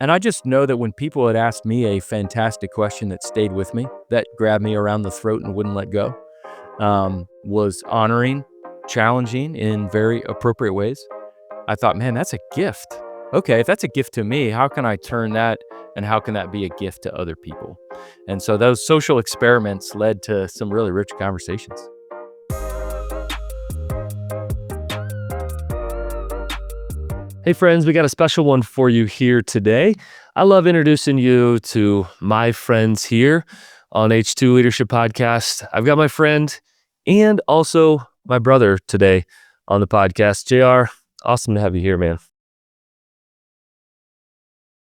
And I just know that when people had asked me a fantastic question that stayed with me, that grabbed me around the throat and wouldn't let go, was honoring, challenging in very appropriate ways. I thought, man, that's a gift. Okay, if that's a gift to me, how can I turn that and how can that be a gift to other people? And so those social experiments led to some really rich conversations. Hey friends, we got a special one for you here today. I love introducing you to my friends here on H2 Leadership Podcast. I've got my friend and also my brother today on the podcast. JR, awesome to have you here, man.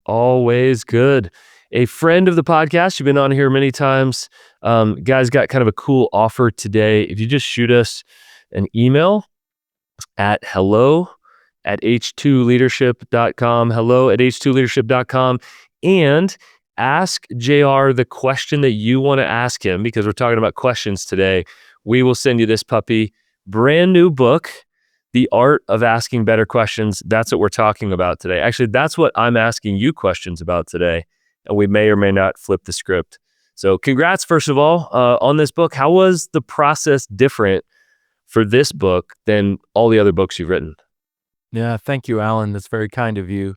Always good. A friend of the podcast. You've been on here many times. Guys, got kind of a cool offer today. If you just shoot us an email at hello@h2leadership.com, hello@h2leadership.com, and ask JR the question that you want to ask him, because we're talking about questions today. We will send you this puppy, brand new book, The Art of Asking Better Questions. That's what we're talking about today. Actually, that's what I'm asking you questions about today, and we may or may not flip the script. So congrats, first of all, on this book. How was the process different for this book than all the other books you've written? Yeah, thank you, Alan. That's very kind of you.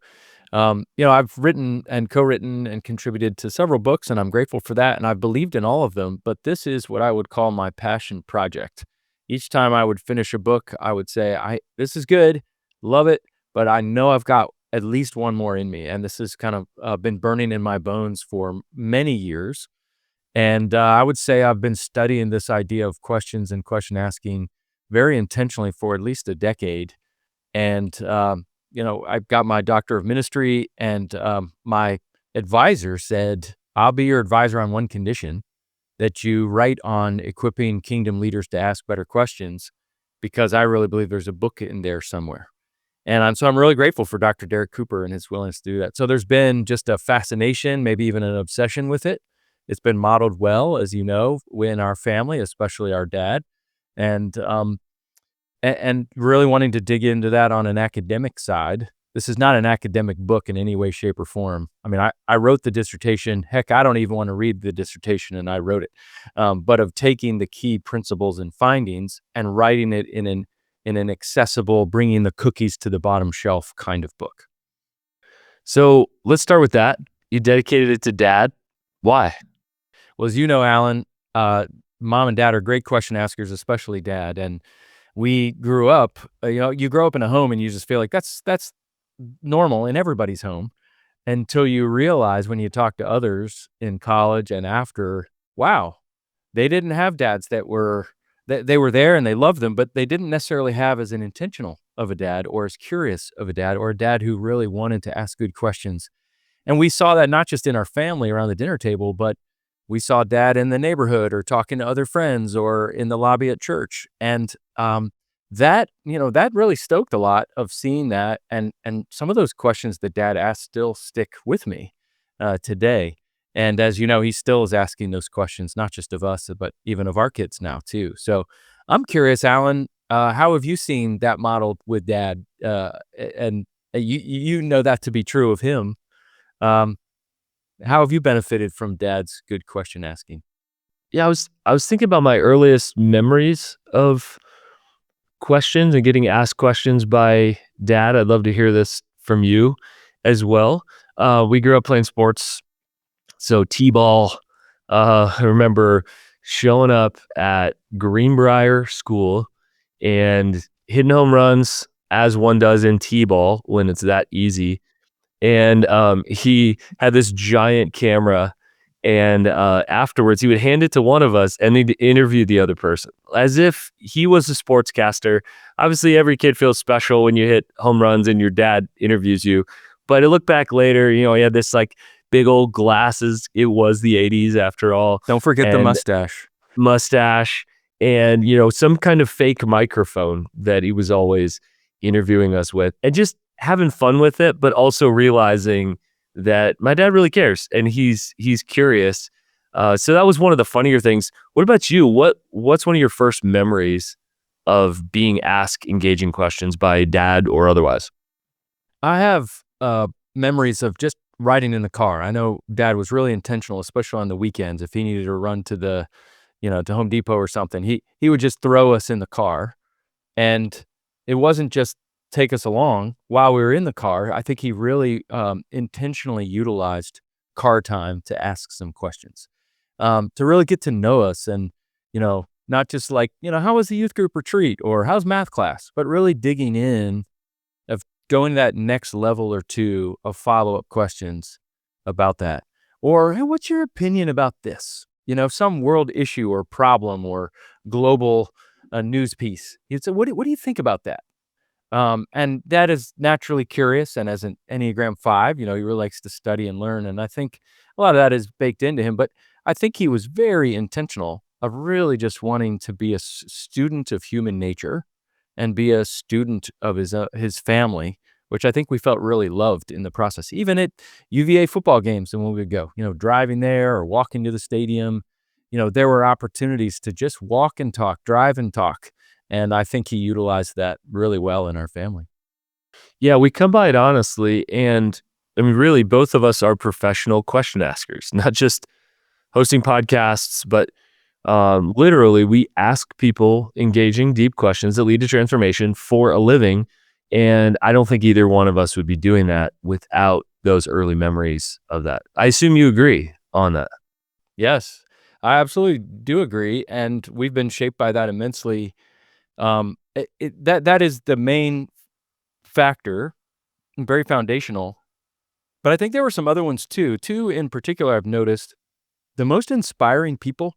I've written and co-written and contributed to several books, and I'm grateful for that. And I've believed in all of them, but this is what I would call my passion project. Each time I would finish a book, I would say, this is good, love it, but I know I've got at least one more in me. And this has kind of been burning in my bones for many years. And I would say I've been studying this idea of questions and question asking very intentionally for at least a decade. And, I've got my doctor of ministry, and my advisor said, I'll be your advisor on one condition, that you write on equipping kingdom leaders to ask better questions, because I really believe there's a book in there somewhere. And I'm really grateful for Dr. Derek Cooper and his willingness to do that. So there's been just a fascination, maybe even an obsession with it. It's been modeled well, as you know, in our family, especially our dad. And really wanting to dig into that on an academic side. This is not an academic book in any way, shape, or form. I mean, I wrote the dissertation. Heck, I don't even want to read the dissertation, and I wrote it. But of taking the key principles and findings and writing it in an accessible, bringing the cookies to the bottom shelf kind of book. So let's start with that. You dedicated it to Dad. Why? Well, as you know, Alan, Mom and Dad are great question askers, especially Dad. And we grew up, you grow up in a home and you just feel like that's normal in everybody's home, until you realize when you talk to others in college and after, wow, they didn't have dads that were there and they loved them, but they didn't necessarily have as an intentional of a dad or as curious of a dad or a dad who really wanted to ask good questions. And we saw that not just in our family around the dinner table, but we saw Dad in the neighborhood or talking to other friends or in the lobby at church. And that really stoked a lot of seeing that. And some of those questions that Dad asked still stick with me today. And as you know, he still is asking those questions, not just of us, but even of our kids now too. So I'm curious, Alan, how have you seen that modeled with Dad? And you know that to be true of him. How have you benefited from Dad's good question asking? Yeah, I was thinking about my earliest memories of questions and getting asked questions by Dad. I'd love to hear this from you as well. We grew up playing sports, so T-ball. I remember showing up at Greenbrier School and hitting home runs as one does in T-ball when it's that easy. And he had this giant camera, and afterwards he would hand it to one of us and he'd interview the other person as if he was a sportscaster. Obviously every kid feels special when you hit home runs and your dad interviews you, but I look back later, he had this like big old glasses. It was the 80s after all. Don't forget the mustache and some kind of fake microphone that he was always interviewing us with, and just having fun with it, but also realizing that my dad really cares and he's curious. So that was one of the funnier things. What about you? What's one of your first memories of being asked engaging questions by Dad or otherwise? I have memories of just riding in the car. I know dad was really intentional, especially on the weekends. If he needed to run to to Home Depot or something, he would just throw us in the car. And it wasn't just take us along while we were in the car. I think he really intentionally utilized car time to ask some questions, to really get to know us and, not just like, how was the youth group retreat or how's math class, but really digging in of going that next level or two of follow-up questions about that. Or, hey, what's your opinion about this? Some world issue or problem or global news piece. He'd say, what do you think about that? And that is naturally curious. And as an Enneagram 5, he really likes to study and learn. And I think a lot of that is baked into him. But I think he was very intentional of really just wanting to be a student of human nature and be a student of his family, which I think we felt really loved in the process. Even at UVA football games, and when we would go, driving there or walking to the stadium, there were opportunities to just walk and talk, drive and talk. And I think he utilized that really well in our family. Yeah, we come by it honestly, and I mean, really, both of us are professional question askers, not just hosting podcasts, but literally, we ask people engaging, deep questions that lead to transformation for a living. And I don't think either one of us would be doing that without those early memories of that. I assume you agree on that. Yes, I absolutely do agree. And we've been shaped by that immensely. That is the main factor, and very foundational. But I think there were some other ones too. Two in particular, I've noticed the most inspiring people,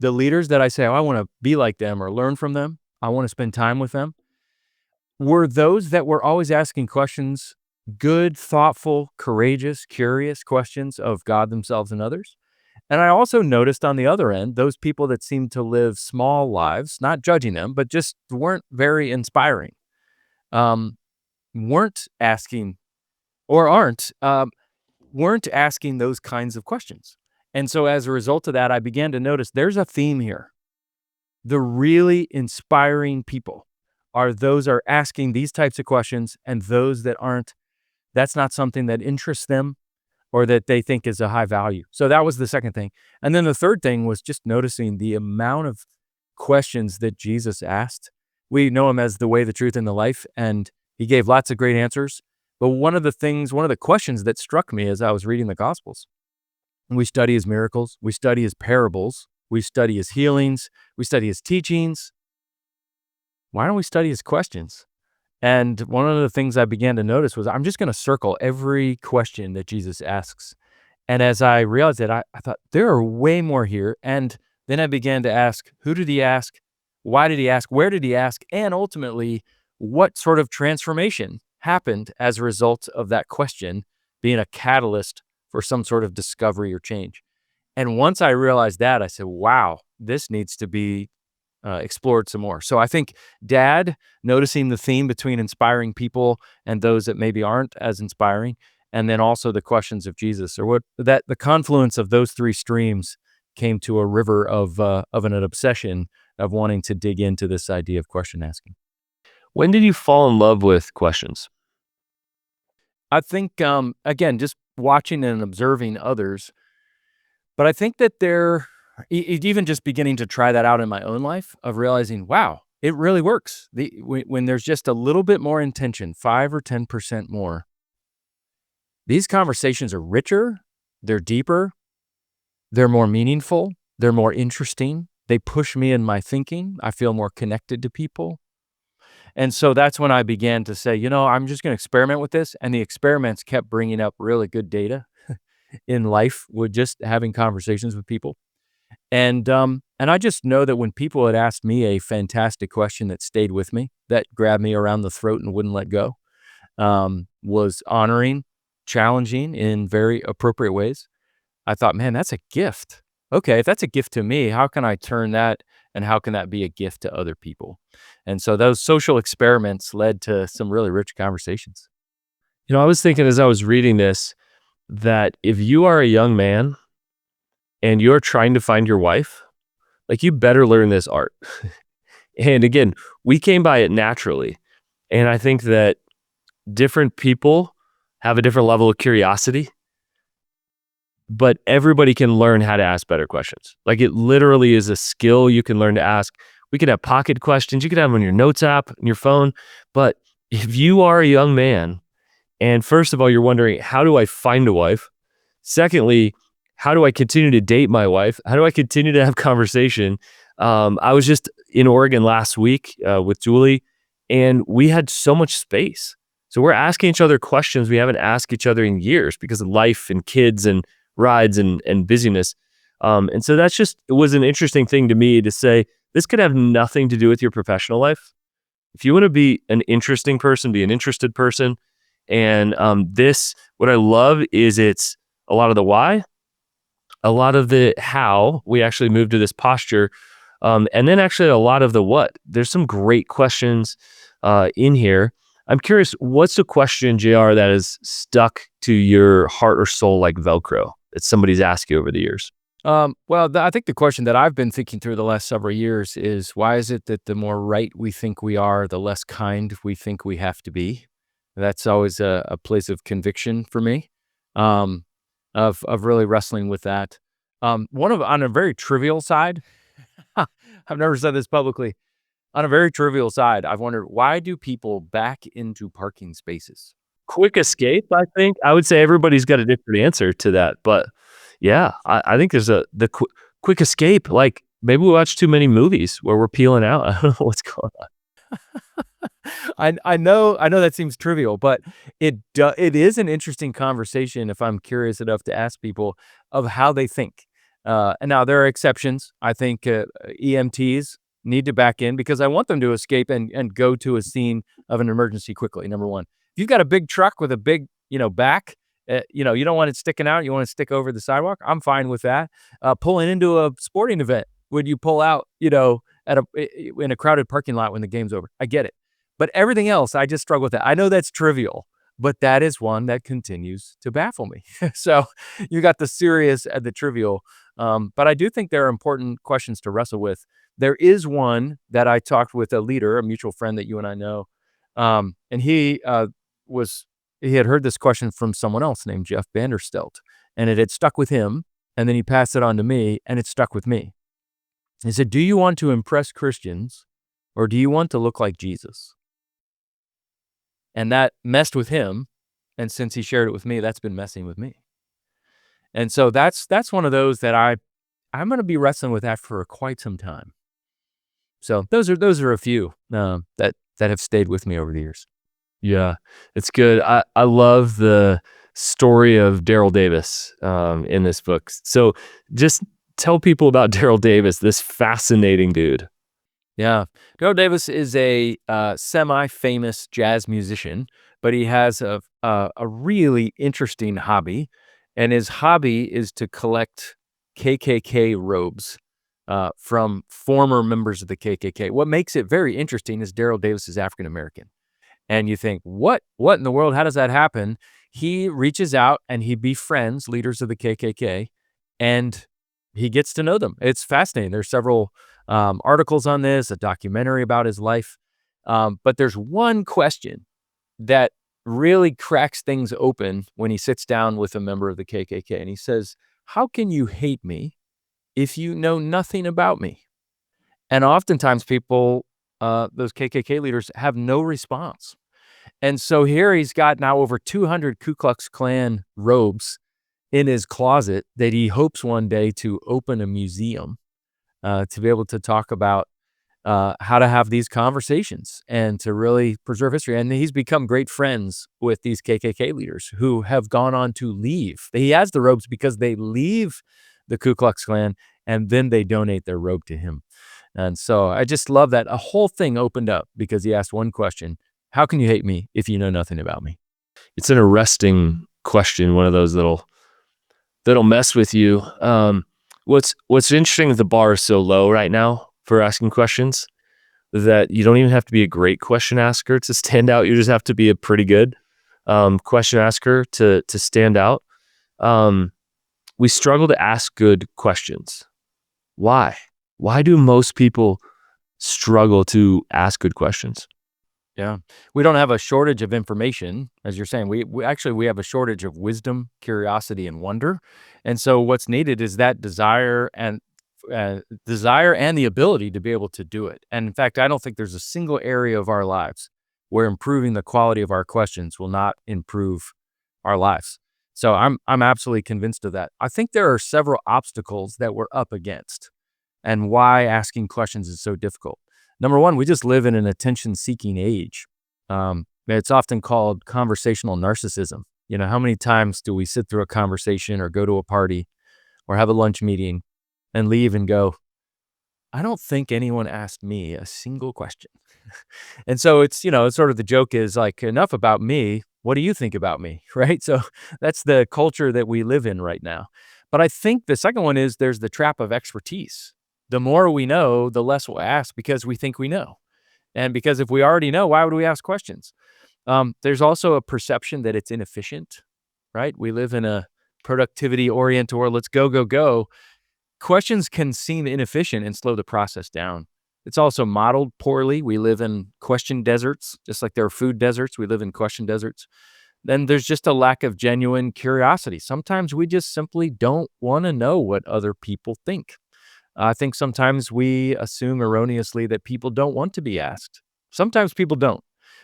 the leaders that I say, oh, I want to be like them or learn from them, I want to spend time with them, were those that were always asking questions, good, thoughtful, courageous, curious questions of God, themselves, and others. And I also noticed on the other end, those people that seemed to live small lives, not judging them, but just weren't very inspiring, um, weren't asking or weren't asking those kinds of questions. And so as a result of that, I began to notice there's a theme here. The really inspiring people are those are asking these types of questions, and those that aren't, that's not something that interests them or that they think is a high value. So that was the second thing. And then the third thing was just noticing the amount of questions that Jesus asked. We know him as the way, the truth, and the life, and he gave lots of great answers. But one of the questions that struck me as I was reading the Gospels, we study his miracles, we study his parables, we study his healings, we study his teachings. Why don't we study his questions? And one of the things I began to notice was I'm just going to circle every question that Jesus asks. And as I realized that, I thought there are way more here. And then I began to ask, who did he ask? Why did he ask? Where did he ask? And ultimately, what sort of transformation happened as a result of that question being a catalyst for some sort of discovery or change? And once I realized that, I said, wow, this needs to be explored some more. So I think dad noticing the theme between inspiring people and those that maybe aren't as inspiring, and then also the questions of Jesus, or what that the confluence of those three streams came to a river of an obsession of wanting to dig into this idea of question asking. When did you fall in love with questions? I think again, just watching and observing others, but I think that even just beginning to try that out in my own life of realizing, wow, it really works. When there's just a little bit more intention, 5 or 10% more, these conversations are richer, they're deeper, they're more meaningful, they're more interesting. They push me in my thinking. I feel more connected to people. And so that's when I began to say, I'm just going to experiment with this. And the experiments kept bringing up really good data in life with just having conversations with people. And I just know that when people had asked me a fantastic question that stayed with me, that grabbed me around the throat and wouldn't let go, was honoring, challenging in very appropriate ways, I thought, man, that's a gift. Okay, if that's a gift to me, how can I turn that and how can that be a gift to other people? And so those social experiments led to some really rich conversations. I was thinking as I was reading this that if you are a young man and you're trying to find your wife, like you better learn this art. And again, we came by it naturally. And I think that different people have a different level of curiosity, but everybody can learn how to ask better questions. Like, it literally is a skill you can learn to ask. We could have pocket questions. You could have them on your notes app, on your phone. But if you are a young man, and first of all, you're wondering, how do I find a wife? Secondly, how do I continue to date my wife? How do I continue to have conversation? I was just in Oregon last week with Julie, and we had so much space. So we're asking each other questions we haven't asked each other in years because of life and kids and rides and busyness. And so it was an interesting thing to me to say, this could have nothing to do with your professional life. If you want to be an interesting person, be an interested person. And what I love is it's a lot of the why, a lot of the how we actually moved to this posture, and then actually a lot of the what. There's some great questions in here. I'm curious, what's a question, JR, that is stuck to your heart or soul like Velcro that somebody's asked you over the years? I think the question that I've been thinking through the last several years is, why is it that the more right we think we are, the less kind we think we have to be? That's always a place of conviction for me, of really wrestling with that. On a very trivial side, I've never said this publicly. On a very trivial side, I've wondered, why do people back into parking spaces? Quick escape, I think. I would say everybody's got a different answer to that. But yeah, I think there's quick escape. Like, maybe we watch too many movies where we're peeling out. I don't know what's going on. I know that seems trivial, but it is an interesting conversation if I'm curious enough to ask people of how they think. And now there are exceptions. I think EMTs need to back in because I want them to escape and go to a scene of an emergency quickly. Number one, if you've got a big truck with a big back, you don't want it sticking out. You want to stick over the sidewalk. I'm fine with that. Pulling into a sporting event, would you pull out in a crowded parking lot when the game's over? I get it. But everything else, I just struggle with that. I know that's trivial, but that is one that continues to baffle me. So you got the serious and the trivial. But I do think there are important questions to wrestle with. There is one that I talked with a leader, a mutual friend that you and I know. And he had heard this question from someone else named Jeff Vanderstelt, and it had stuck with him. And then he passed it on to me, and it stuck with me. He said, "Do you want to impress Christians, or do you want to look like Jesus?" And that messed with him. And since he shared it with me, that's been messing with me. And so that's one of those that I'm going to be wrestling with that for quite some time. So those are a few that have stayed with me over the years. Yeah, it's good. I love the story of Darryl Davis in this book. So just tell people about Darryl Davis, this fascinating dude. Yeah. Darryl Davis is a semi-famous jazz musician, but he has a really interesting hobby. And his hobby is to collect KKK robes from former members of the KKK. What makes it very interesting is Darryl Davis is African American. And you think, what in the world? How does that happen? He reaches out and he befriends leaders of the KKK, and he gets to know them. It's fascinating. There's several articles on this, a documentary about his life. But there's one question that really cracks things open when he sits down with a member of the KKK. And he says, "How can you hate me if you know nothing about me?" And oftentimes people, those KKK leaders, have no response. And so here he's got now over 200 Ku Klux Klan robes in his closet that he hopes one day to open a museum to be able to talk about how to have these conversations and to really preserve history. And he's become great friends with these KKK leaders who have gone on to leave. He has the robes because they leave the Ku Klux Klan and then they donate their robe to him. And so I just love that a whole thing opened up because he asked one question: how can you hate me if you know nothing about me? It's an arresting question, one of those that'll mess with you. What's interesting is the bar is so low right now for asking questions that you don't even have to be a great question asker to stand out. You just have to be a pretty good question asker to stand out. We struggle to ask good questions. Why? Why do most people struggle to ask good questions? Yeah. We don't have a shortage of information, as you're saying. We actually we have a shortage of wisdom, curiosity, and wonder. And so what's needed is that desire and the ability to be able to do it. And in fact, I don't think there's a single area of our lives where improving the quality of our questions will not improve our lives. So I'm absolutely convinced of that. I think there are several obstacles that we're up against and why asking questions is so difficult. Number one, we just live in an attention seeking age. It's often called conversational narcissism. You know, how many times do we sit through a conversation or go to a party or have a lunch meeting and leave and go, I don't think anyone asked me a single question. And so it's, it's sort of the joke is like, enough about me. What do you think about me? Right. So that's the culture that we live in right now. But I think the second one is there's the trap of expertise. The more we know, the less we'll ask because we think we know. And because if we already know, why would we ask questions? There's also a perception that it's inefficient, right? We live in a productivity oriented world. Let's go, go, go. Questions can seem inefficient and slow the process down. It's also modeled poorly. We live in question deserts, just like there are food deserts. We live in question deserts. Then there's just a lack of genuine curiosity. Sometimes we just simply don't want to know what other people think. I think sometimes we assume erroneously that people don't want to be asked. Sometimes people don't.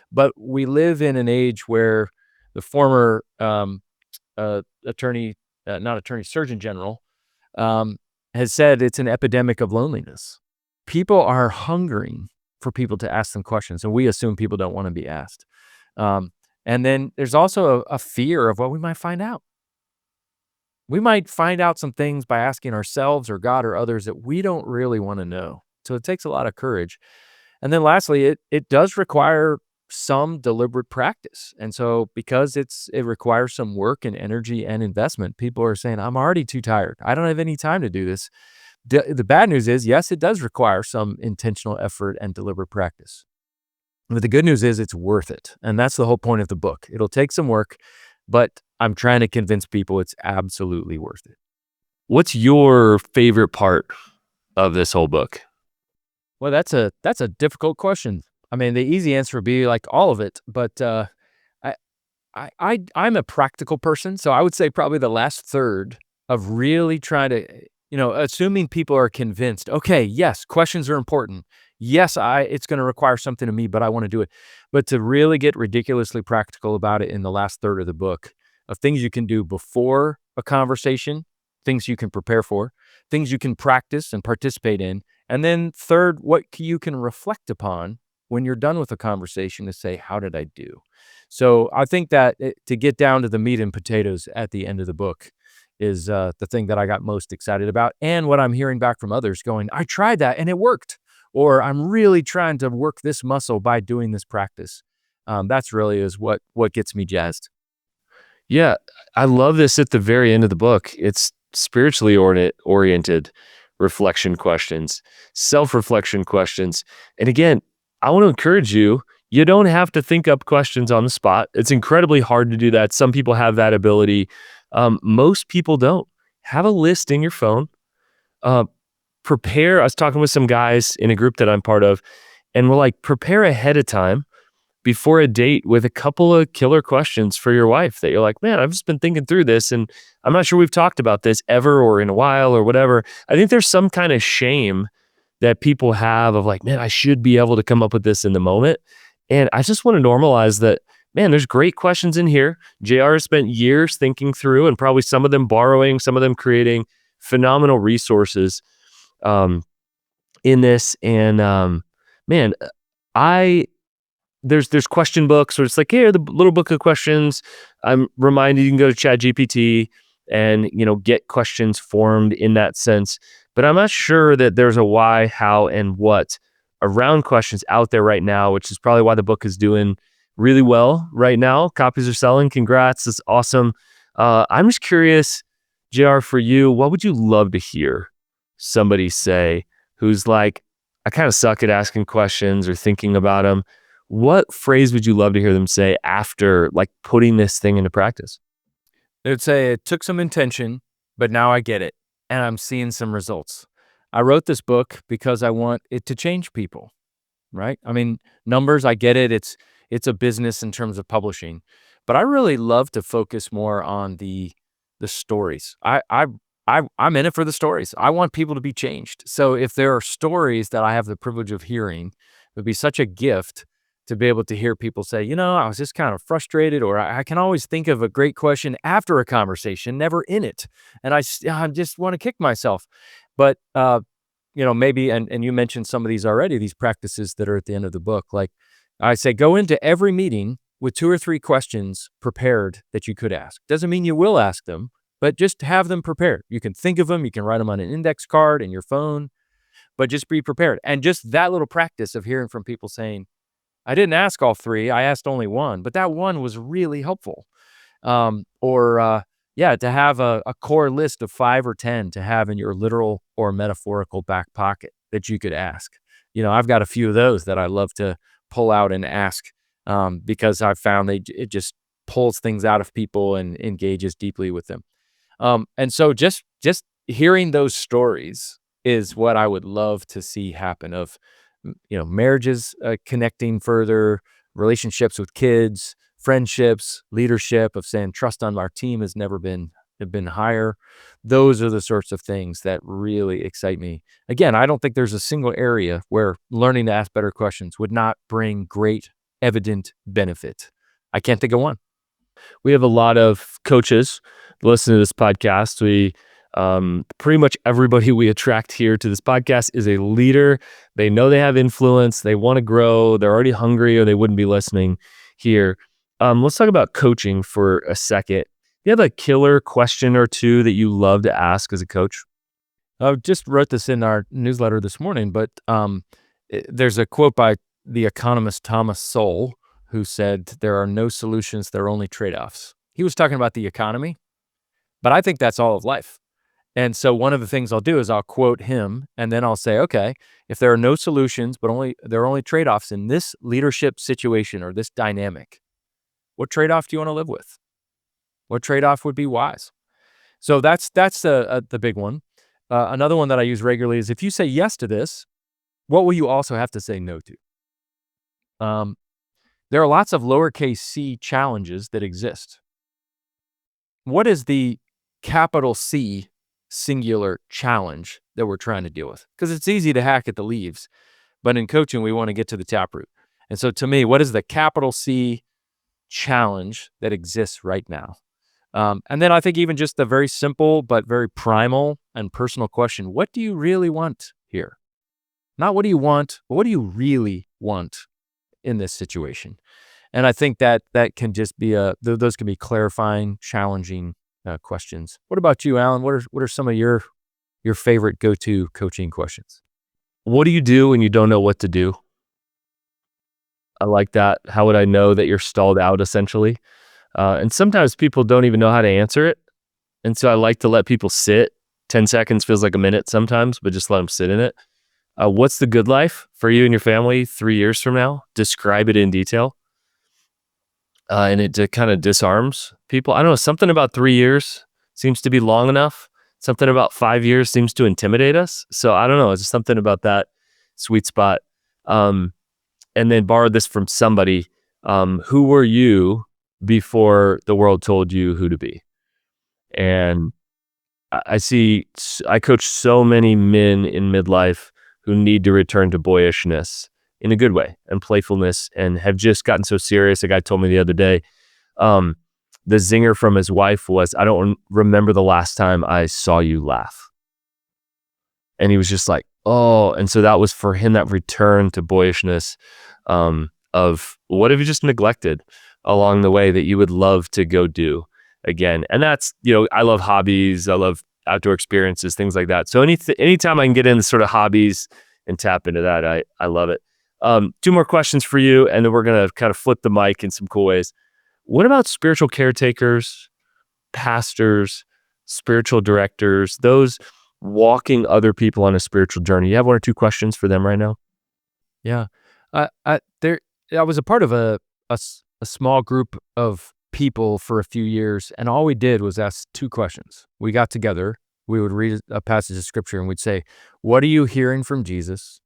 But we live in an age where the former attorney, not attorney, surgeon general, um, has said it's an epidemic of loneliness. People are hungering for people to ask them questions, and we assume people don't want to be asked. And then there's also a fear of what we might find out. We might find out some things by asking ourselves or God or others that we don't really want to know. So it takes a lot of courage. And then lastly, it does require some deliberate practice. And so because it requires some work and energy and investment, people are saying, I'm already too tired. I don't have any time to do this. The bad news is, yes, it does require some intentional effort and deliberate practice. But the good news is it's worth it. And that's the whole point of the book. It'll take some work, but I'm trying to convince people it's absolutely worth it. What's your favorite part of this whole book? Well, that's a difficult question. I mean, the easy answer would be like all of it, but I, I'm a practical person, so I would say probably the last third of really trying to, assuming people are convinced. Okay, yes, questions are important. Yes, it's going to require something of me, but I want to do it. But to really get ridiculously practical about it in the last third of the book, of things you can do before a conversation, things you can prepare for, things you can practice and participate in, and then third, what you can reflect upon when you're done with a conversation to say, how did I do? So I think that to get down to the meat and potatoes at the end of the book is the thing that I got most excited about. And what I'm hearing back from others going, I tried that and it worked. Or I'm really trying to work this muscle by doing this practice. That's really is what gets me jazzed. Yeah, I love this at the very end of the book. It's spiritually oriented reflection questions, self-reflection questions. And again, I want to encourage you, you don't have to think up questions on the spot. It's incredibly hard to do that. Some people have that ability. Most people don't. Have a list in your phone. Uh, Prepare. I was talking with some guys in a group that I'm part of, and we're like, prepare ahead of time before a date with a couple of killer questions for your wife that you're like, man, I've just been thinking through this and I'm not sure we've talked about this ever or in a while or whatever. I think there's some kind of shame that people have of like, man, I should be able to come up with this in the moment. And I just want to normalize that, man, there's great questions in here. JR has spent years thinking through and probably some of them borrowing, some of them creating phenomenal resources um, in this. And man, I there's question books where it's like, here, the little book of questions. I'm reminded you can go to ChatGPT and get questions formed in that sense. But I'm not sure that there's a why, how, and what around questions out there right now, which is probably why the book is doing really well right now. Copies are selling. Congrats. It's awesome. I'm just curious, JR, for you, what would you love to hear somebody say who's like, I kind of suck at asking questions or thinking about them? What phrase would you love to hear them say after like putting this thing into practice? They would say it took some intention, but now I get it, and I'm seeing some results. I wrote this book because I want it to change people. right? I mean, numbers, I get it. It's a business in terms of publishing, but I really love to focus more on the stories. I'm in it for the stories. I want people to be changed. So if there are stories that I have the privilege of hearing, it would be such a gift to be able to hear people say, I was just kind of frustrated, or I can always think of a great question after a conversation, never in it, and I just want to kick myself. But maybe, and you mentioned some of these already, these practices that are at the end of the book. Like I say, go into every meeting with 2 or 3 questions prepared that you could ask. Doesn't mean you will ask them, but just have them prepared. You can think of them, you can write them on an index card in your phone, but just be prepared. And just that little practice of hearing from people saying, I didn't ask all 3, I asked only 1, but that 1 was really helpful. Or yeah, to have a core list of 5 or 10 to have in your literal or metaphorical back pocket that you could ask. I've got a few of those that I love to pull out and ask, because I've found it just pulls things out of people and engages deeply with them. And so just hearing those stories is what I would love to see happen of, marriages connecting further, relationships with kids, friendships, leadership, of saying trust on our team has never been have been higher. Those are the sorts of things that really excite me. Again, I don't think there's a single area where learning to ask better questions would not bring great evident benefit. I can't think of one. We have a lot of coaches listen to this podcast. We pretty much everybody we attract here to this podcast is a leader. They know they have influence. They want to grow. They're already hungry, or they wouldn't be listening here. Let's talk about coaching for a second. You have a killer question or two that you love to ask as a coach? I just wrote this in our newsletter this morning, but there's a quote by the economist Thomas Sowell, who said, there are no solutions, there are only trade-offs. He was talking about the economy, but I think that's all of life. And so one of the things I'll do is I'll quote him, and then I'll say, okay, if there are no solutions, but there are only trade-offs in this leadership situation or this dynamic, what trade-off do you want to live with? What trade-off would be wise? So that's the big one. Another one that I use regularly is, if you say yes to this, what will you also have to say no to? There are lots of lowercase c challenges that exist. What is the capital C singular challenge that we're trying to deal with? Because it's easy to hack at the leaves, but in coaching, we want to get to the taproot. And so to me, what is the capital C challenge that exists right now? And then I think even just the very simple but very primal and personal question, what do you really want here? Not what do you want, but what do you really want in this situation? And I think that can just be those can be clarifying, challenging questions. What about you, Alan? What are some of your favorite go-to coaching questions? What do you do when you don't know what to do? I like that. How would I know that you're stalled out, essentially? And sometimes people don't even know how to answer it. And so I like to let people sit. 10 seconds feels like a minute sometimes, but just let them sit in it. What's the good life for you and your family 3 years from now? Describe it in detail. And it kind of disarms people. I don't know, something about 3 years seems to be long enough. Something about 5 years seems to intimidate us. So I don't know, it's just something about that sweet spot. And then borrowed this from somebody. Who were you before the world told you who to be? And I coach so many men in midlife who need to return to boyishness in a good way and playfulness, and have just gotten so serious. A guy told me the other day, the zinger from his wife was, I don't remember the last time I saw you laugh. And he was just like, oh, and so that was for him, that return to boyishness, of what have you just neglected along the way that you would love to go do again. And that's, I love hobbies. I love outdoor experiences, things like that. So anytime I can get into sort of hobbies and tap into that, I love it. 2 more questions for you, and then we're going to kind of flip the mic in some cool ways. What about spiritual caretakers, pastors, spiritual directors, those walking other people on a spiritual journey? You have 1 or 2 questions for them right now? Yeah. I was a part of a small group of people for a few years, and all we did was ask 2 questions. We got together, we would read a passage of scripture, and we'd say, what are you hearing from Jesus?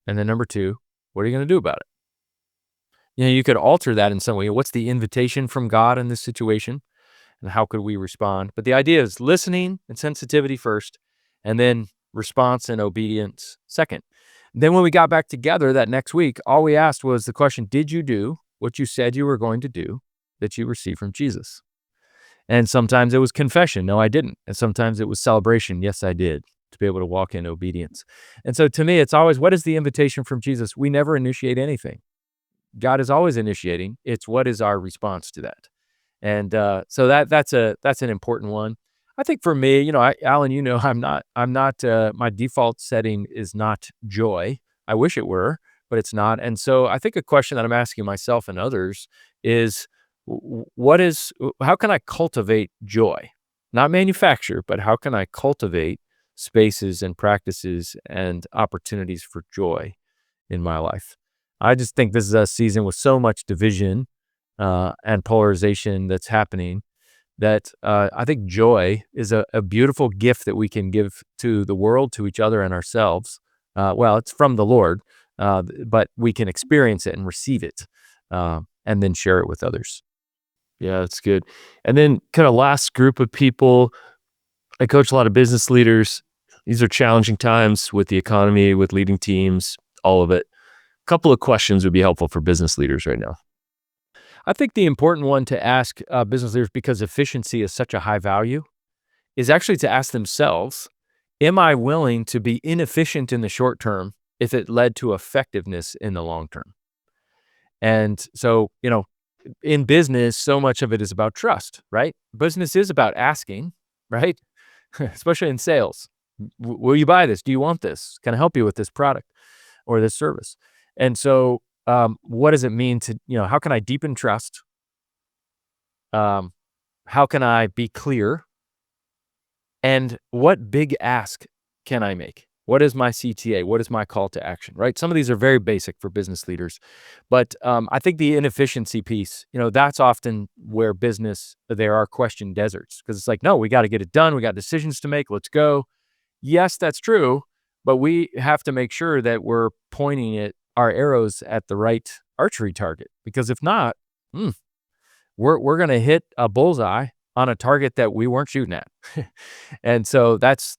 And then number 2, What are you going to do about it? You could alter that in some way. What's the invitation from God in this situation? And how could we respond? But the idea is listening and sensitivity first, and then response and obedience second. Then when we got back together that next week, all we asked was the question, did you do what you said you were going to do that you received from Jesus? And sometimes it was confession. No, I didn't. And sometimes it was celebration. Yes, I did, to be able to walk in obedience. And so to me, it's always, what is the invitation from Jesus? We never initiate anything. God is always initiating. It's what is our response to that? And so that's an important one. I think for me, Alan, I'm not. My default setting is not joy. I wish it were, but it's not. And so I think a question that I'm asking myself and others is, how can I cultivate joy? Not manufacture, but how can I cultivate spaces and practices and opportunities for joy in my life? I just think this is a season with so much division and polarization that's happening, that I think joy is a beautiful gift that we can give to the world, to each other, and ourselves. Well, it's from the Lord, but we can experience it and receive it, and then share it with others. Yeah, that's good. And then kind of last group of people, I coach a lot of business leaders. These are challenging times with the economy, with leading teams, all of it. A couple of questions would be helpful for business leaders right now. I think the important one to ask business leaders, because efficiency is such a high value, is actually to ask themselves, am I willing to be inefficient in the short term if it led to effectiveness in the long term? And so, in business, so much of it is about trust, right? Business is about asking, right? Especially in sales. Will you buy this? Do you want this? Can I help you with this product or this service? And so, what does it mean to, how can I deepen trust? How can I be clear? And what big ask can I make? What is my CTA? What is my call to action, right? Some of these are very basic for business leaders, but I think the inefficiency piece, that's often where there are question deserts, because it's like, no, we got to get it done. We got decisions to make. Let's go. Yes, that's true, but we have to make sure that we're pointing our arrows at the right archery target, because if not, we're going to hit a bullseye on a target that we weren't shooting at. And so that's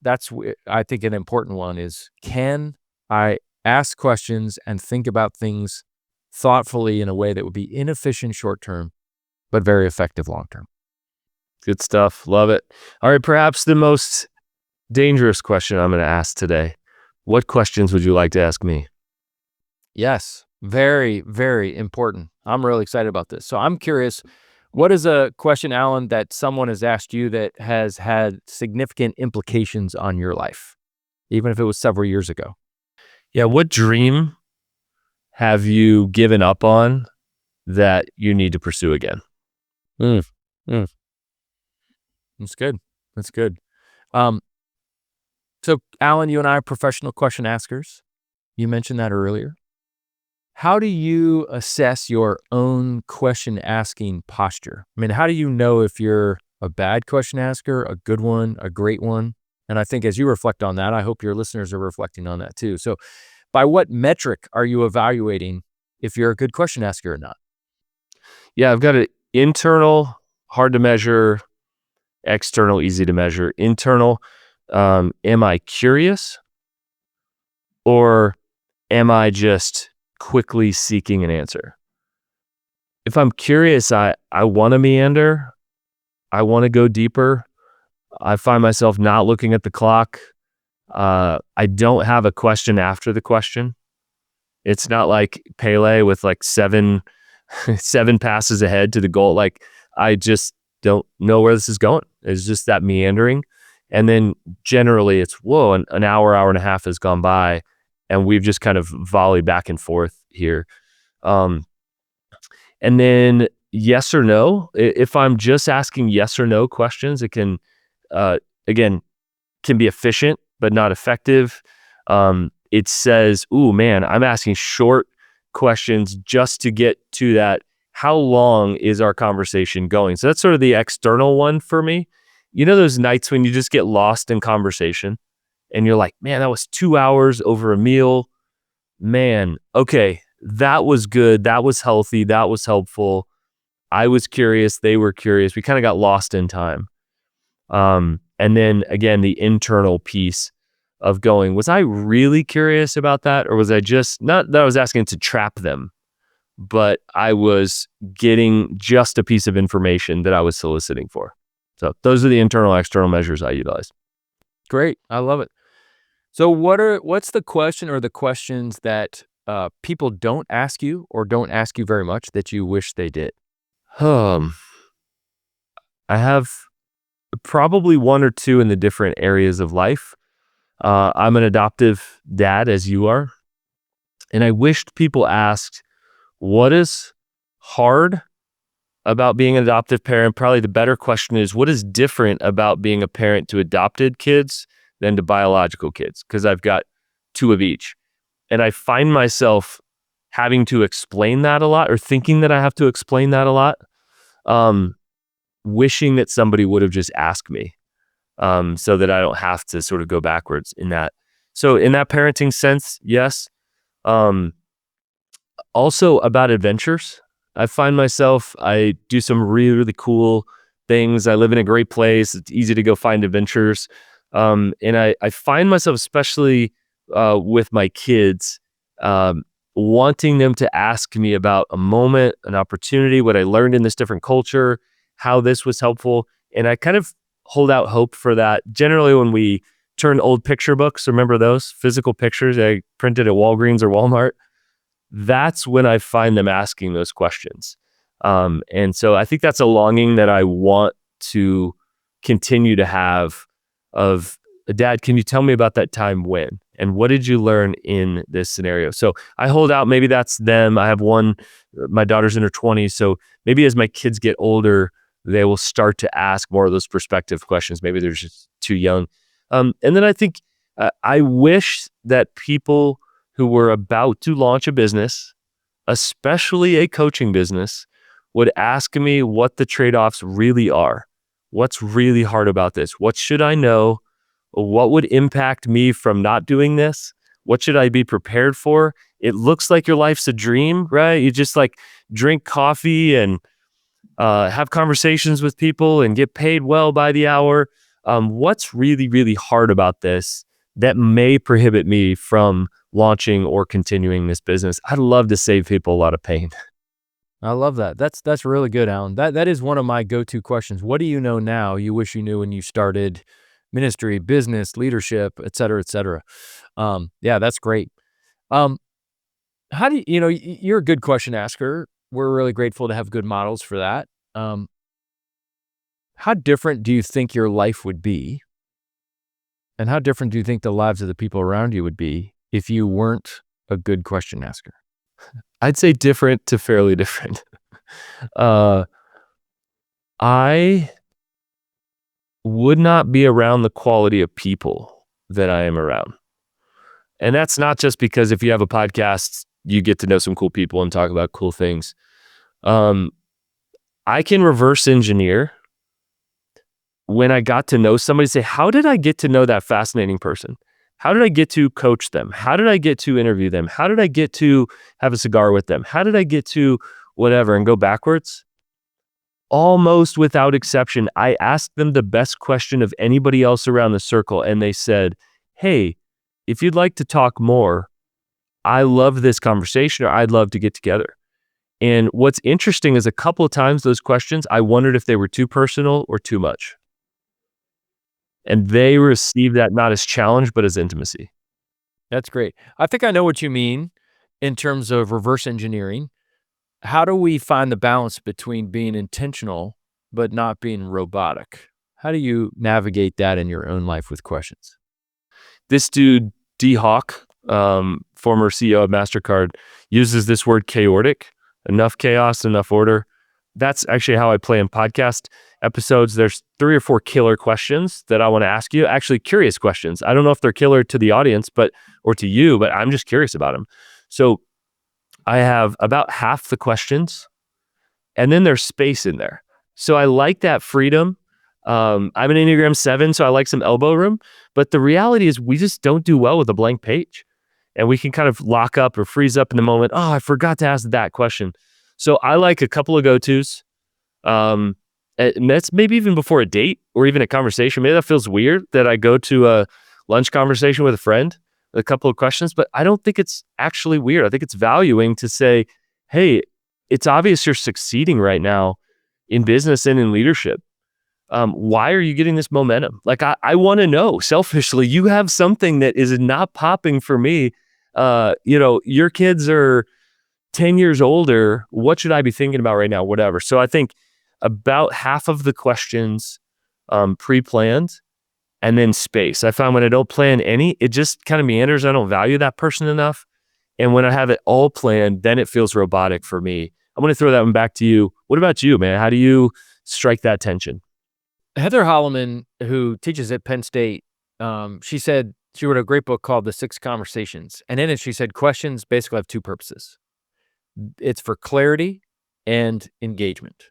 I think an important one is, can I ask questions and think about things thoughtfully in a way that would be inefficient short term, but very effective long term? Good stuff. Love it. All right, perhaps the most dangerous question I'm going to ask today. What questions would you like to ask me? Yes, very, very important. I'm really excited about this. So I'm curious, what is a question, Alan, that someone has asked you that has had significant implications on your life, even if it was several years ago? Yeah, what dream have you given up on that you need to pursue again? That's good. That's good. So, Alan, you and I are professional question askers. You mentioned that earlier. How do you assess your own question asking posture? I mean, how do you know if you're a bad question asker, a good one, a great one? And I think as you reflect on that, I hope your listeners are reflecting on that too. So by what metric are you evaluating if you're a good question asker or not? Yeah, I've got an internal, hard to measure, external, easy to measure. Internal, am I curious, or am I just quickly seeking an answer? If I'm curious, I want to meander. I want to go deeper. I find myself not looking at the clock. I don't have a question after the question. It's not like Pele with like seven passes ahead to the goal. Like, I just don't know where this is going. It's just that meandering. And then generally it's, whoa, an hour and a half has gone by, and we've just kind of volleyed back and forth here. And then yes or no. If I'm just asking yes or no questions, it can, again, can be efficient, but not effective. It says, ooh, man, I'm asking short questions just to get to that. How long is our conversation going? So that's sort of the external one for me. You know, those nights when you just get lost in conversation and you're like, man, that was 2 hours over a meal. Man, okay, that was good. That was healthy. That was helpful. I was curious. They were curious. We kind of got lost in time. And then again, the internal piece of going, was I really curious about that? Or was I just, not that I was asking to trap them, but I was getting just a piece of information that I was soliciting for. So those are the internal, external measures I utilize. Great. I love it. So what's the question or the questions that people don't ask you or don't ask you very much that you wish they did? I have probably one or two in the different areas of life. I'm an adoptive dad, as you are. And I wished people asked, what is hard about being an adoptive parent? Probably the better question is, what is different about being a parent to adopted kids than to biological kids? Because I've got two of each. And I find myself having to explain that a lot, or thinking that I have to explain that a lot. Wishing that somebody would have just asked me, so that I don't have to sort of go backwards in that. So in that parenting sense, yes. Also about adventures. I find myself, I do some really, really cool things. I live in a great place. It's easy to go find adventures. And I find myself, especially with my kids, wanting them to ask me about a moment, an opportunity, what I learned in this different culture, how this was helpful. And I kind of hold out hope for that. Generally, when we turn old picture books, remember those physical pictures I printed at Walgreens or Walmart? That's when I find them asking those questions. And so I think that's a longing that I want to continue to have of, Dad, can you tell me about that time when? And what did you learn in this scenario? So I hold out, maybe that's them. I have one, my daughter's in her 20s. So maybe as my kids get older, they will start to ask more of those perspective questions. Maybe they're just too young. And then I think I wish that people who were about to launch a business, especially a coaching business, would ask me what the trade-offs really are. What's really hard about this? What should I know? What would impact me from not doing this? What should I be prepared for? It looks like your life's a dream, right? You just like drink coffee and have conversations with people and get paid well by the hour. What's really, really hard about this that may prohibit me from launching or continuing this business? I'd love to save people a lot of pain. I love that. That's really good, Alan. That is one of my go-to questions. What do you know now you wish you knew when you started ministry, business, leadership, et cetera, et cetera? Yeah, that's great. How do you know, you're a good question asker. We're really grateful to have good models for that. How different do you think your life would be? And how different do you think the lives of the people around you would be if you weren't a good question asker? I'd say different to fairly different. I would not be around the quality of people that I am around. And that's not just because if you have a podcast, you get to know some cool people and talk about cool things. I can reverse engineer when I got to know somebody, say, how did I get to know that fascinating person? How did I get to coach them? How did I get to interview them? How did I get to have a cigar with them? How did I get to whatever, and go backwards? Almost without exception, I asked them the best question of anybody else around the circle, and they said, hey, if you'd like to talk more, I love this conversation, or I'd love to get together. And what's interesting is a couple of times those questions, I wondered if they were too personal or too much. And they received that not as challenge, but as intimacy. That's great. I think I know what you mean in terms of reverse engineering. How do we find the balance between being intentional but not being robotic? How do you navigate that in your own life with questions? This dude, D. Hawk, former CEO of MasterCard, uses this word chaotic. Enough chaos, enough order. That's actually how I play in podcast episodes. There's 3 or 4 killer questions that I want to ask you. Actually, curious questions. I don't know if they're killer to the audience, or to you, but I'm just curious about them. So I have about half the questions, and then there's space in there. So I like that freedom. I'm an Enneagram 7, so I like some elbow room. But the reality is we just don't do well with a blank page. and we can kind of lock up or freeze up in the moment. Oh, I forgot to ask that question. So I like a couple of go-tos. And that's maybe even before a date or even a conversation. Maybe that feels weird that I go to a lunch conversation with a friend, a couple of questions, but I don't think it's actually weird. I think it's valuing to say, hey, it's obvious you're succeeding right now in business and in leadership. Why are you getting this momentum? Like, I want to know selfishly, you have something that is not popping for me. Your kids are 10 years older. What should I be thinking about right now? Whatever. So I think about half of the questions pre-planned, and then space. I find when I don't plan any, it just kind of meanders. I don't value that person enough. And when I have it all planned, then it feels robotic for me. I'm going to throw that one back to you. What about you, man? How do you strike that tension? Heather Holloman, who teaches at Penn State, she said she wrote a great book called The Six Conversations. And in it, she said questions basically have two purposes. It's for clarity and engagement.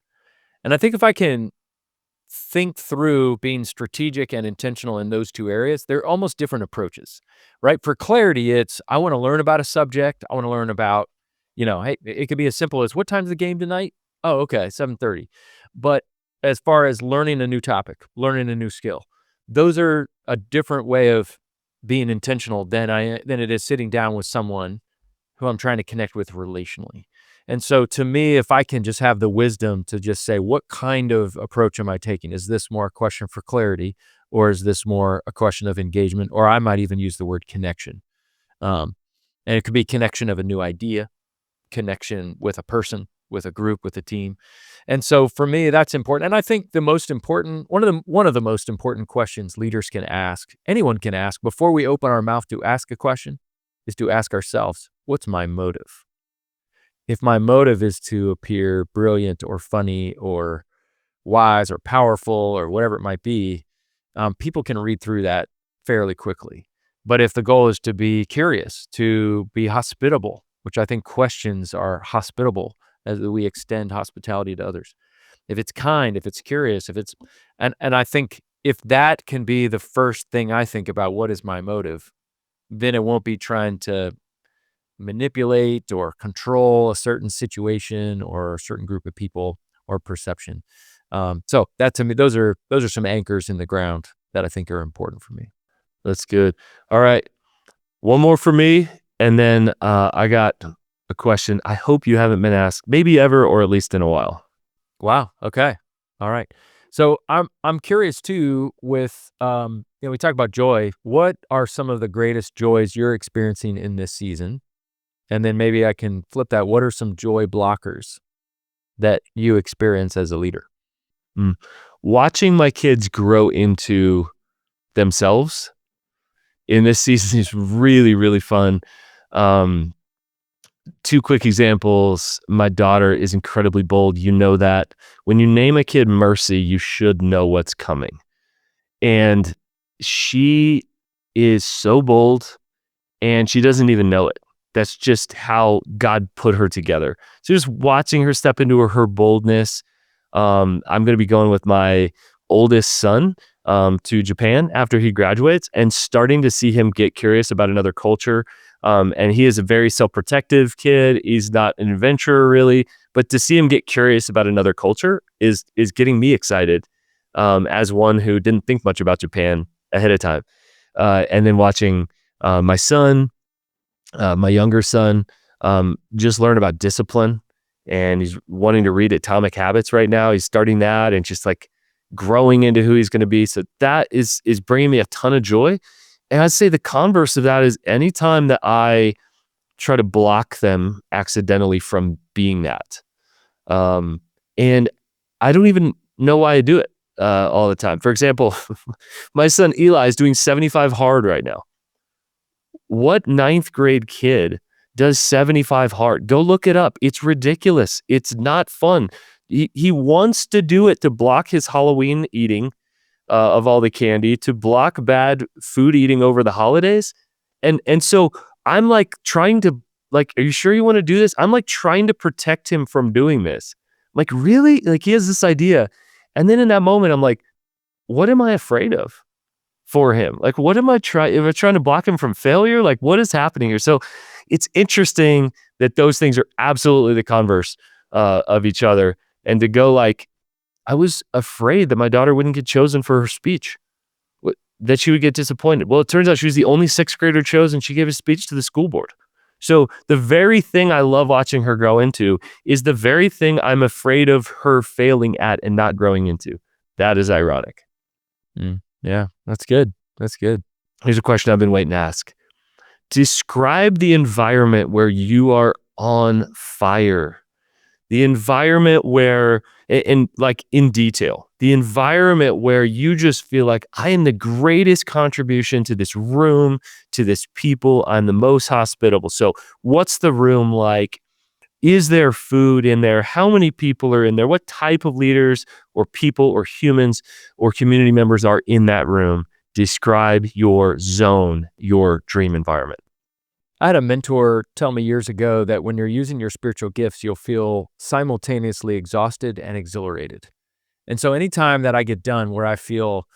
And I think if I can think through being strategic and intentional in those two areas, they're almost different approaches, right? For clarity, it's I want to learn about a subject. I want to learn about, hey, it could be as simple as what time's the game tonight? Oh, okay, 7:30. But as far as learning a new topic, learning a new skill, those are a different way of being intentional than it is sitting down with someone who I'm trying to connect with relationally. And so to me, if I can just have the wisdom to just say, what kind of approach am I taking? Is this more a question for clarity, or is this more a question of engagement? Or I might even use the word connection. And it could be connection of a new idea, connection with a person, with a group, with a team. And so for me, that's important. And I think the most important, one of the most important questions leaders can ask, anyone can ask before we open our mouth to ask a question, is to ask ourselves, what's my motive? If my motive is to appear brilliant or funny or wise or powerful or whatever it might be, people can read through that fairly quickly. But if the goal is to be curious, to be hospitable, which I think questions are hospitable as we extend hospitality to others. If it's kind, if it's curious, and I think if that can be the first thing I think about, what is my motive, then it won't be trying to manipulate or control a certain situation or a certain group of people or perception. So that to me, those are some anchors in the ground that I think are important for me. That's good. All right. One more for me. And then I got a question I hope you haven't been asked, maybe ever, or at least in a while. Wow. Okay. All right. So I'm curious too with we talk about joy. What are some of the greatest joys you're experiencing in this season? And then maybe I can flip that. What are some joy blockers that you experience as a leader? Watching my kids grow into themselves in this season is really, really fun. Two quick examples. My daughter is incredibly bold. You know that. When you name a kid Mercy, you should know what's coming. And she is so bold, and she doesn't even know it. That's just how God put her together. So just watching her step into her boldness. I'm going to be going with my oldest son to Japan after he graduates, and starting to see him get curious about another culture. And he is a very self-protective kid. He's not an adventurer really, but to see him get curious about another culture is getting me excited as one who didn't think much about Japan ahead of time. And then watching my son, my younger son, just learn about discipline, and he's wanting to read Atomic Habits right now. He's starting that and just like growing into who he's going to be. So that is bringing me a ton of joy. And I'd say the converse of that is anytime that I try to block them accidentally from being that. And I don't even know why I do it all the time. For example, my son Eli is doing 75 hard right now. What ninth grade kid does 75 hard? Go look it up. It's ridiculous. It's not fun. He wants to do it to block his Halloween eating of all the candy, to block bad food eating over the holidays. And so I'm like trying to, like, are you sure you want to do this? I'm like trying to protect him from doing this. Like, really? Like, he has this idea. And then in that moment, I'm like, what am I afraid of? for him? Like, what am I trying? Am I trying to block him from failure? Like, what is happening here? So it's interesting that those things are absolutely the converse of each other. And to go like, I was afraid that my daughter wouldn't get chosen for her speech, that she would get disappointed. Well, it turns out she was the only sixth grader chosen. She gave a speech to the school board. So the very thing I love watching her grow into is the very thing I'm afraid of her failing at and not growing into. That is ironic. Yeah, that's good. That's good. Here's a question I've been waiting to ask. Describe the environment where you are on fire. The environment where, and like in detail, the environment where you just feel like I am the greatest contribution to this room, to this people. I'm the most hospitable. So what's the room like? Is there food in there? How many people are in there? What type of leaders or people or humans or community members are in that room? Describe your zone, your dream environment. I had a mentor tell me years ago that when you're using your spiritual gifts, you'll feel simultaneously exhausted and exhilarated. And so anytime that I get done where I feel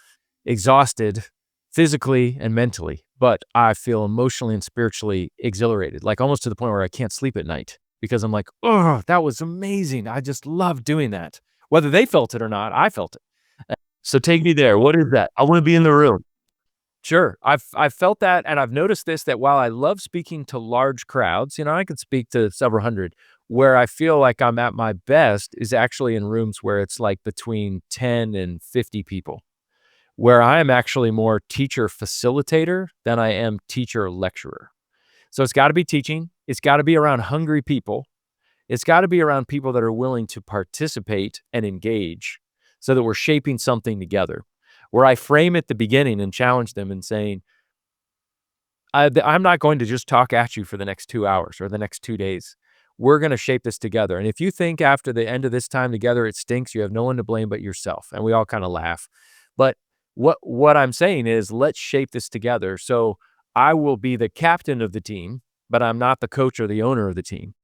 exhausted physically and mentally, but I feel emotionally and spiritually exhilarated, like almost to the point where I can't sleep at night because I'm like, oh, that was amazing. I just love doing that. Whether they felt it or not, I felt it. So take me there. What is that? I want to be in the room. Sure. I've felt that, and I've noticed this, that while I love speaking to large crowds, I could speak to several hundred, where I feel like I'm at my best is actually in rooms where it's like between 10 and 50 people, where I am actually more teacher-facilitator than I am teacher-lecturer. So it's got to be teaching. It's got to be around hungry people. It's got to be around people that are willing to participate and engage so that we're shaping something together, where I frame at the beginning and challenge them and saying, I'm not going to just talk at you for the next 2 hours or the next 2 days. We're going to shape this together. And if you think after the end of this time together it stinks, you have no one to blame but yourself. And we all kind of laugh. But what I'm saying is, let's shape this together. So I will be the captain of the team, but I'm not the coach or the owner of the team.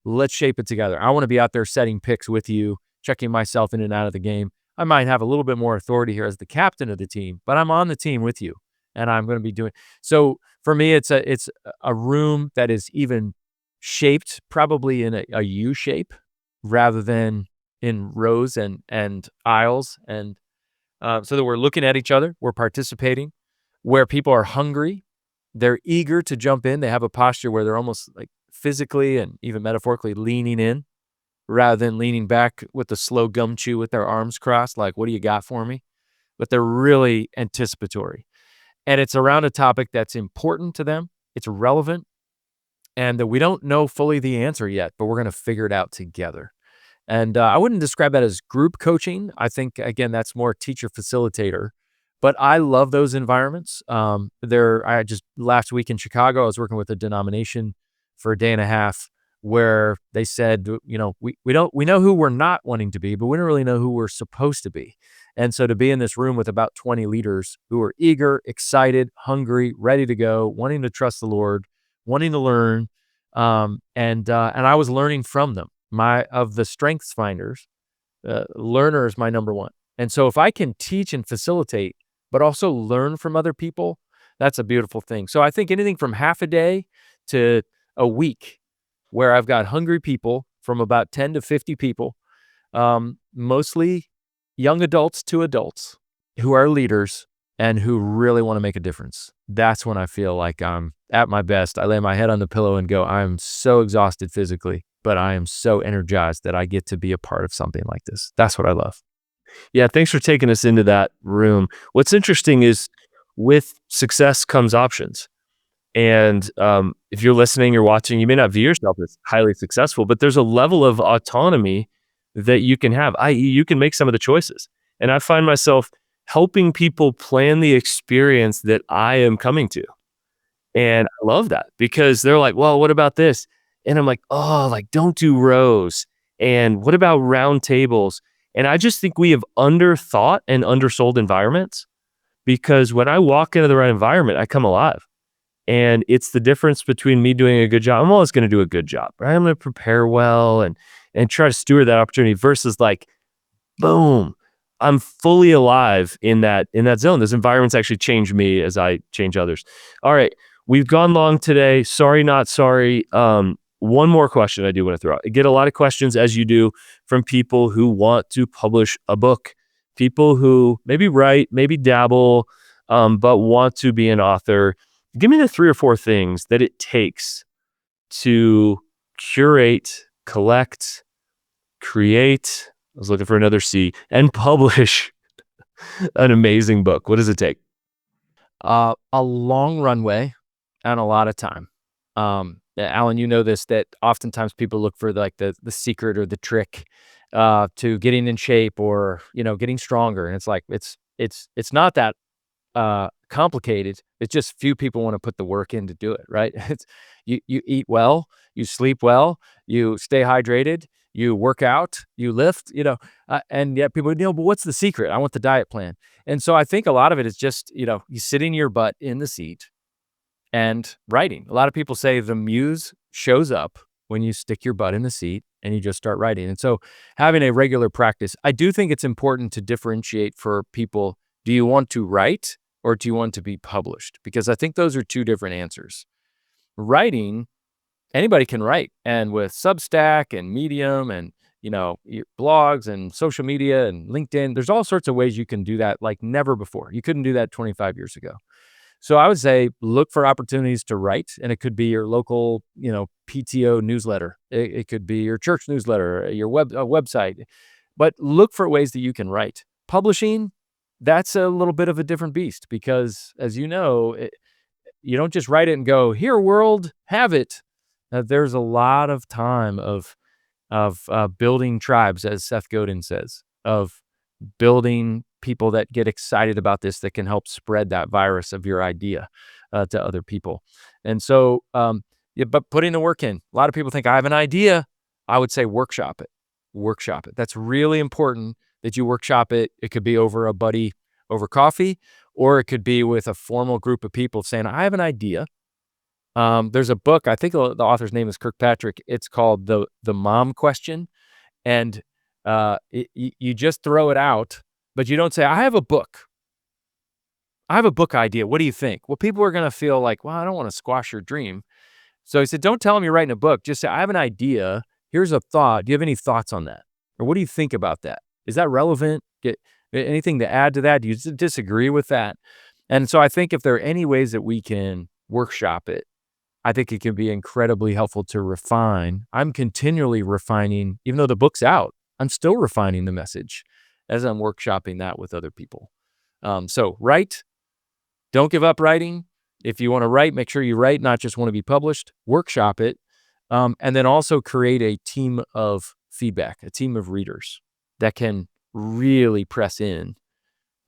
Let's shape it together. I want to be out there setting picks with you, checking myself in and out of the game. I might have a little bit more authority here as the captain of the team, but I'm on the team with you, and I'm going to be doing. So for me, it's a room that is even shaped probably in a U shape rather than in rows and aisles, and so that we're looking at each other, we're participating, where people are hungry, they're eager to jump in. They have a posture where they're almost like physically and even metaphorically leaning in, rather than leaning back with the slow gum chew with their arms crossed, like, what do you got for me? But they're really anticipatory. And it's around a topic that's important to them. It's relevant. And that we don't know fully the answer yet, but we're going to figure it out together. And I wouldn't describe that as group coaching. I think, again, that's more teacher-facilitator. But I love those environments. I just last week in Chicago, I was working with a denomination for a day and a half, where they said, we know who we're not wanting to be, but we don't really know who we're supposed to be. And so to be in this room with about 20 leaders who are eager, excited, hungry, ready to go, wanting to trust the Lord, wanting to learn, and I was learning from them. Of the strengths finders, learner is my number one. And so if I can teach and facilitate, but also learn from other people, that's a beautiful thing. So I think anything from half a day to a week, where I've got hungry people from about 10 to 50 people, mostly young adults to adults who are leaders and who really want to make a difference. That's when I feel like I'm at my best. I lay my head on the pillow and go, I'm so exhausted physically, but I am so energized that I get to be a part of something like this. That's what I love. Yeah, thanks for taking us into that room. What's interesting is with success comes options. And if you're listening or watching, you may not view yourself as highly successful, but there's a level of autonomy that you can have, i.e., you can make some of the choices. And I find myself helping people plan the experience that I am coming to. And I love that because they're like, well, what about this? And I'm like, oh, like don't do rows. And what about round tables? And I just think we have underthought and undersold environments, because when I walk into the right environment, I come alive. And it's the difference between me doing a good job. I'm always going to do a good job, right? I'm going to prepare well and try to steward that opportunity versus like, boom, I'm fully alive in that zone. Those environments actually change me as I change others. All right, we've gone long today. Sorry, not sorry. One more question I do want to throw out. I get a lot of questions, as you do, from people who want to publish a book, people who maybe write, maybe dabble, but want to be an author. Give me the 3 or 4 things that it takes to curate, collect, create, I was looking for another C, and publish an amazing book. What does it take? A long runway and a lot of time. Alan, you know this, that oftentimes people look for like the secret or the trick to getting in shape or, getting stronger. And it's like, it's not that complicated. It's just few people want to put the work in to do it, right? It's you eat well, you sleep well, you stay hydrated, you work out, you lift, and yet people, but what's the secret? I want the diet plan. And so I think a lot of it is just, you sitting your butt in the seat and writing. A lot of people say the muse shows up when you stick your butt in the seat and you just start writing. And so having a regular practice, I do think it's important to differentiate for people. Do you want to write or do you want to be published? Because I think those are two different answers. Writing, anybody can write. And with Substack and Medium and, your blogs and social media and LinkedIn, there's all sorts of ways you can do that like never before. You couldn't do that 25 years ago. So I would say look for opportunities to write, and it could be your local, PTO newsletter. It could be your church newsletter, your website, but look for ways that you can write. Publishing, that's a little bit of a different beast because, as you know, you don't just write it and go, "Here, world, have it." There's a lot of time of building tribes, as Seth Godin says, of building people that get excited about this, that can help spread that virus of your idea to other people. And so, yeah, but putting the work in. A lot of people think I have an idea. I would say workshop it. Workshop it. That's really important that you workshop it. It could be over a buddy over coffee, or it could be with a formal group of people saying, I have an idea. There's a book, I think the author's name is Kirkpatrick. It's called The Mom Question. And you just throw it out, but you don't say, I have a book. I have a book idea. What do you think? Well, people are going to feel like, well, I don't want to squash your dream. So he said, don't tell them you're writing a book. Just say, I have an idea. Here's a thought. Do you have any thoughts on that? Or what do you think about that? Is that relevant? Get anything to add to that? Do you disagree with that? And so I think if there are any ways that we can workshop it, I think it can be incredibly helpful to refine. I'm continually refining, even though the book's out, I'm still refining the message as I'm workshopping that with other people. So write, don't give up writing. If you want to write, make sure you write, not just want to be published, workshop it. And then also create a team of feedback, a team of readers that can really press in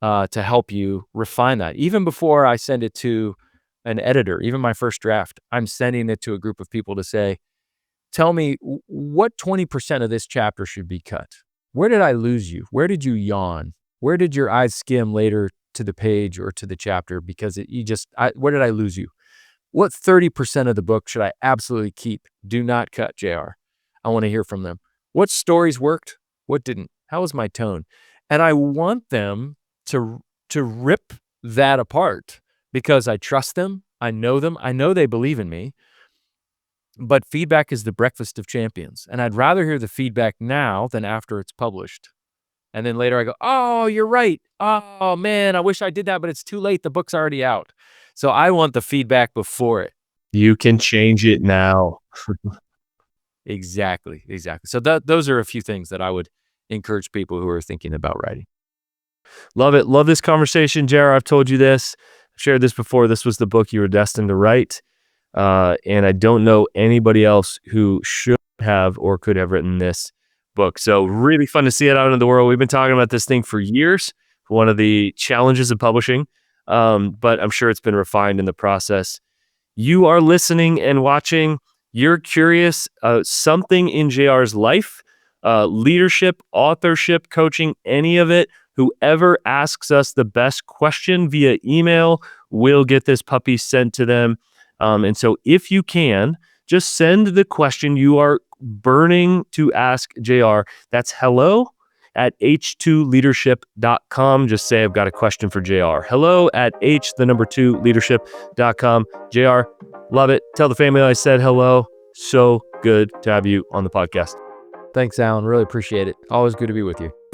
to help you refine that. Even before I send it to an editor, even my first draft, I'm sending it to a group of people to say, tell me what 20% of this chapter should be cut. Where did I lose you? Where did you yawn? Where did your eyes skim later to the page or to the chapter because where did I lose you? What 30% of the book should I absolutely keep? Do not cut, JR. I want to hear from them. What stories worked? What didn't? How was my tone? And I want them to rip that apart because I trust them. I know them. I know they believe in me. But feedback is the breakfast of champions. And I'd rather hear the feedback now than after it's published. And then later I go, oh, you're right. Oh, man, I wish I did that, but it's too late. The book's already out. So I want the feedback before it. You can change it now. Exactly. So those are a few things that I would encourage people who are thinking about writing. Love it. Love this conversation, JR. I've told you this. I've shared this before. This was the book you were destined to write. And I don't know anybody else who should have or could have written this book. So really fun to see it out in the world. We've been talking about this thing for years, one of the challenges of publishing, but I'm sure it's been refined in the process. You are listening and watching. You're curious, something in JR's life, leadership, authorship, coaching, any of it. Whoever asks us the best question via email will get this puppy sent to them. And so if you can, just send the question you are burning to ask JR. That's hello at h2leadership.com. Just say, I've got a question for JR. Hello at h2leadership.com. JR, love it. Tell the family I said hello. So good to have you on the podcast. Thanks, Alan. Really appreciate it. Always good to be with you.